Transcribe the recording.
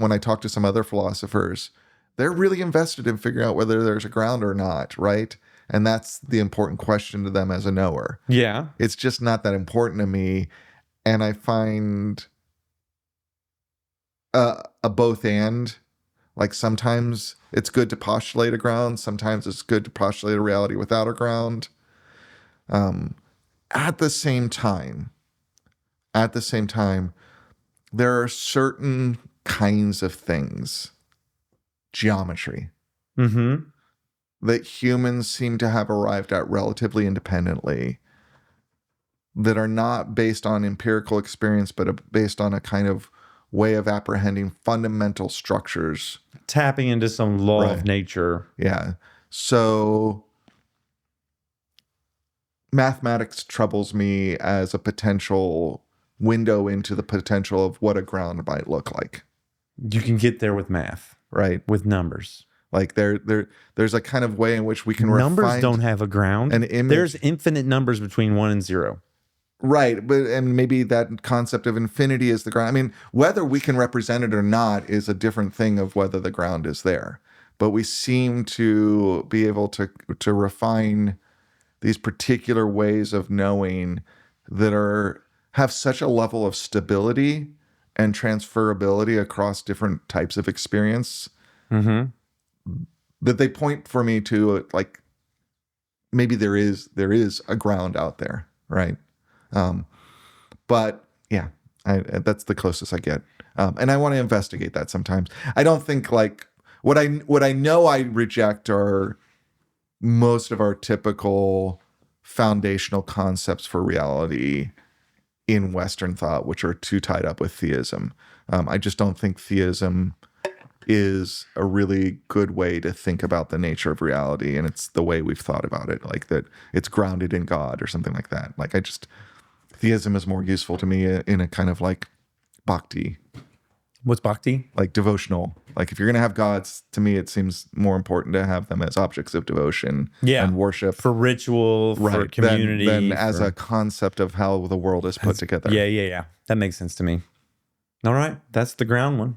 when I talk to some other philosophers, they're really invested in figuring out whether there's a ground or not, right? And that's the important question to them as a knower. Yeah. It's just not that important to me. And I find a both and. Like sometimes it's good to postulate a ground. Sometimes it's good to postulate a reality without a ground. At the same time, there are certain kinds of things, geometry, that humans seem to have arrived at relatively independently, that are not based on empirical experience, but are based on a kind of way of apprehending fundamental structures. Tapping into some law of nature. Yeah. So mathematics troubles me as a potential window into the potential of what a ground might look like. You can get there with math. Right. With numbers. Like there's a kind of way in which we can numbers don't have a ground. An image. There's infinite numbers between 1 and 0. Right, and maybe that concept of infinity is the ground. I mean, whether we can represent it or not is a different thing of whether the ground is there. But we seem to be able to refine these particular ways of knowing that have such a level of stability and transferability across different types of experience that they point for me to like maybe there is a ground out there, right? But yeah, that's the closest I get. And I want to investigate that sometimes. I don't think like what I know I reject are most of our typical foundational concepts for reality in Western thought, which are too tied up with theism. I just don't think theism is a really good way to think about the nature of reality. And it's the way we've thought about it, like that it's grounded in God or something like that. Like theism is more useful to me in a kind of like bhakti. What's bhakti? Like devotional. Like if you're going to have gods, to me, it seems more important to have them as objects of devotion and worship. For ritual, for community. Than as a concept of how the world is put together. Yeah. That makes sense to me. All right. That's the ground one.